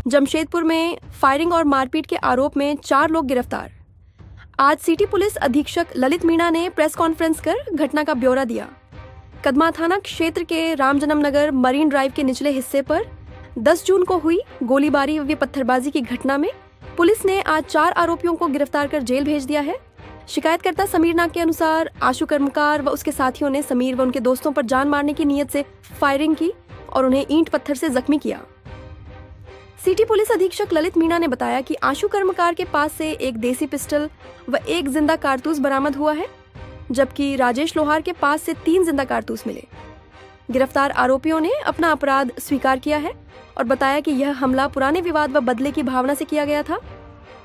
जमशेदपुर में फायरिंग और मारपीट के आरोप में 4 लोग गिरफ्तार। आज सिटी पुलिस अधीक्षक ललित मीणा ने प्रेस कॉन्फ्रेंस कर घटना का ब्यौरा दिया। कदमा थाना क्षेत्र के रामजन्म नगर मरीन ड्राइव के निचले हिस्से पर 10 जून को हुई गोलीबारी व पत्थरबाजी की घटना में पुलिस ने आज 4 आरोपियों को गिरफ्तार कर जेल भेज दिया है। शिकायतकर्ता समीर नाग के अनुसार आशु कर्मकार व उसके साथियों ने समीर व उनके दोस्तों पर जान मारने की नीयत से फायरिंग की और उन्हें ईंट पत्थर से जख्मी किया। सिटी पुलिस अधीक्षक ललित मीणा ने बताया कि आशु कर्मकार के पास से एक देसी पिस्टल व एक जिंदा कारतूस बरामद हुआ है, जबकि राजेश लोहार के पास से 3 जिंदा कारतूस मिले। गिरफ्तार आरोपियों ने अपना अपराध स्वीकार किया है और बताया कि यह हमला पुराने विवाद व बदले की भावना से किया गया था।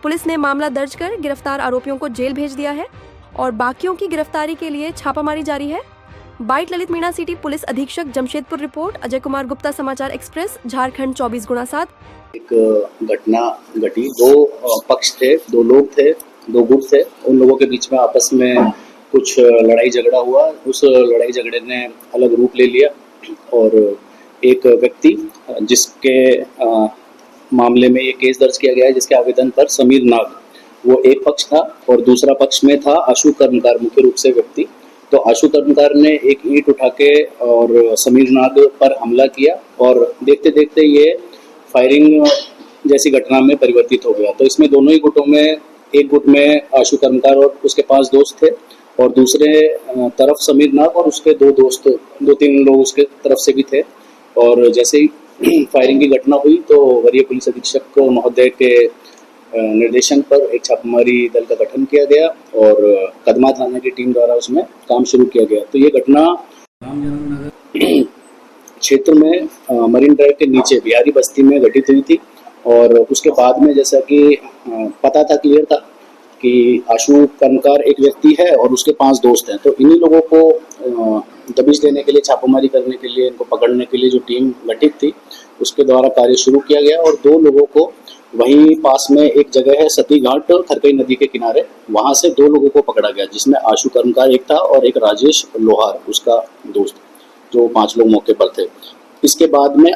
पुलिस ने मामला दर्ज कर गिरफ्तार आरोपियों को जेल भेज दिया है और बाकियों की गिरफ्तारी के लिए छापामारी जारी है। Bite Lalit Meena, city police अधीक्षक Jamshedpur. Report Ajay Kumar Gupta, Samachar Express, Jharkhand 24x7। एक घटना घटी, 2 पक्ष थे, 2 लोग थे, 2 गुट थे। उन लोगों के बीच में आपस में कुछ लड़ाई झगड़ा हुआ। उस लड़ाई झगड़े ने अलग रूप ले लिया और एक व्यक्ति जिसके मामले में ये केस दर्ज किया गया है, जिसके आवेदन पर समीर नाग, वो एक पक्ष था और दूसरा पक्ष में था आशु कर्मकार, मुख्य रूप से व्यक्ति। तो आशु कर्मकार ने एक ईंट उठा के और समीर नाग पर हमला किया और देखते देखते ये फायरिंग जैसी घटना में परिवर्तित हो गया। तो इसमें दोनों ही गुटों में, एक गुट में आशु कर्मकार और उसके 5 दोस्त थे और दूसरे तरफ समीर नाग और उसके 2 दोस्त, 2-3 लोग उसके तरफ से भी थे। और जैसे ही फायरिंग की घटना हुई तो वरीय पुलिस अधीक्षक महोदय के निर्देशन पर एक छापामारी दल का गठन किया गया और कदमा थाना की टीम द्वारा उसमें काम शुरू किया गया। तो ये घटना रामजन्म नगर क्षेत्र में मरीन ड्राइव के नीचे बिहारी बस्ती में घटित हुई थी। और उसके बाद में जैसा कि पता था, क्लियर था कि आशु कर्मकार एक व्यक्ति है और उसके 5 दोस्त हैं। तो इन्हीं लोगों को दबिश देने के लिए, छापामारी करने के लिए, इनको पकड़ने के लिए जो टीम गठित थी उसके द्वारा कार्य शुरू किया गया और 2 लोगों को वहीं पास में एक जगह है सती घाट, खरकई नदी के किनारे, वहां से 2 लोगों को पकड़ा गया, जिसमें आशु कर्मकार एक था और एक राजेश लोहार उसका दोस्त, जो 5 लोग मौके पर थे। इसके बाद में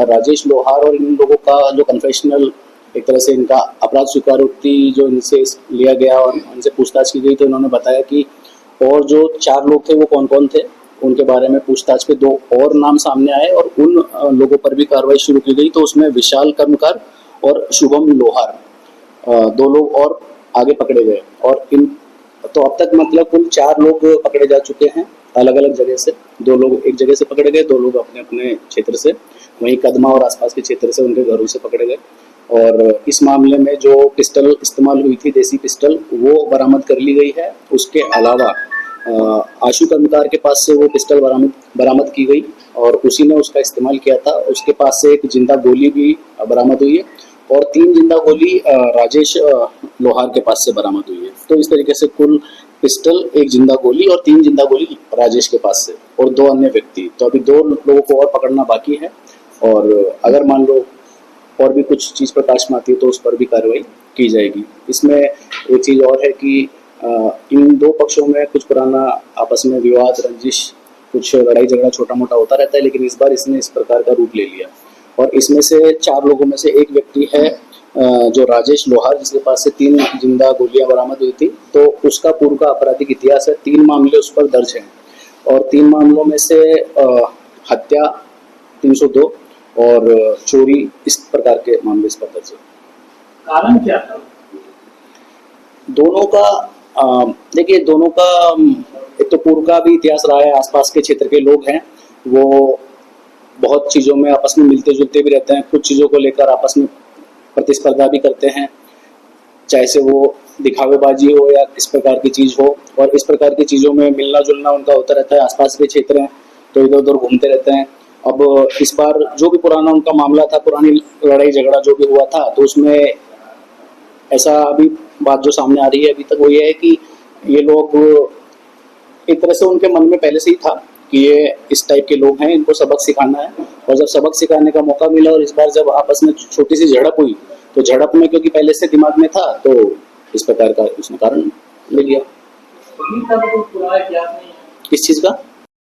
राजेश लोहार और इन लोगों का जो कन्फेशनल, एक तरह से इनका अपराध स्वीकारोक्ति जो इनसे लिया गया और इनसे पूछताछ की गई, तो इन्होंने बताया कि और जो 4 लोग थे वो कौन कौन थे, उनके बारे में पूछताछ पे 2 और नाम सामने आए और उन लोगों पर भी कार्रवाई शुरू की गई। तो उसमें विशाल कर्मकार और शुभम लोहार, 2 लोग और आगे पकड़े गए और इन तो अब तक मतलब कुल 4 लोग पकड़े जा चुके हैं अलग अलग जगह से। 2 लोग एक जगह से पकड़े गए, 2 लोग अपने अपने क्षेत्र से, वहीं कदमा और आसपास के क्षेत्र से उनके घरों से पकड़े गए। और इस मामले में जो पिस्टल इस्तेमाल हुई थी, देसी पिस्टल, वो बरामद कर ली गई है। उसके अलावा आशु कर्मकार के पास से वो पिस्टल बरामद की गई और उसी ने उसका इस्तेमाल किया था। उसके पास से एक जिंदा गोली भी बरामद हुई है और 3 जिंदा गोली राजेश लोहार के पास से बरामद हुई है। तो इस तरीके से कुल पिस्टल, 1 जिंदा गोली और 3 जिंदा गोली राजेश के पास से और 2 अन्य व्यक्ति। तो अभी 2 लोगों को और पकड़ना बाकी है और अगर मान लो और भी कुछ चीज़ प्रकाश में आती है तो उस पर भी कार्रवाई की जाएगी। इसमें एक चीज़ और है कि इन 2 पक्षों में कुछ पुराना आपस में विवाद, रंजिश, कुछ लड़ाई झगड़ा छोटा मोटा होता रहता है, लेकिन इस बार इसने इस प्रकार का रूप ले लिया। और इसमें से 4 लोगों में से एक व्यक्ति है जो राजेश लोहार, जिसके पास से 3 जिंदा गोलियां बरामद हुई थी। तो उसका पूर्व का आपराधिक इतिहास है, 3 मामले उस पर दर्ज हैं और 3 मामलों में से हत्या 302 और चोरी, इस प्रकार के मामले इस पर दर्ज है। कारण क्या था दोनों का? देखिए, दोनों का एक तो पूर्व का भी इतिहास रहा है। आसपास के क्षेत्र के लोग हैं, वो बहुत चीज़ों में आपस में मिलते जुलते भी रहते हैं, कुछ चीज़ों को लेकर आपस में प्रतिस्पर्धा भी करते हैं, चाहे से वो दिखावेबाजी हो या इस प्रकार की चीज़ हो। और इस प्रकार की चीज़ों में मिलना जुलना उनका होता रहता है। आसपास के क्षेत्र हैं तो इधर उधर घूमते रहते हैं। अब इस बार जो भी पुराना उनका मामला था, पुरानी लड़ाई झगड़ा जो भी हुआ था, तो उसमें ऐसा अभी बात जो सामने आ रही है अभी तक वो ये है कि ये लोग, एक तरह से उनके मन में पहले से ही था कि ये इस टाइप के लोग हैं, इनको सबक सिखाना है। और जब सबक सिखाने का मौका मिला और इस बार जब आपस में छोटी सी झड़प हुई, तो झड़प में क्योंकि पहले से दिमाग में था, तो इस प्रकार का उसने कारण ले लिया। तो पूरा इतिहास नहीं है किस चीज़ का?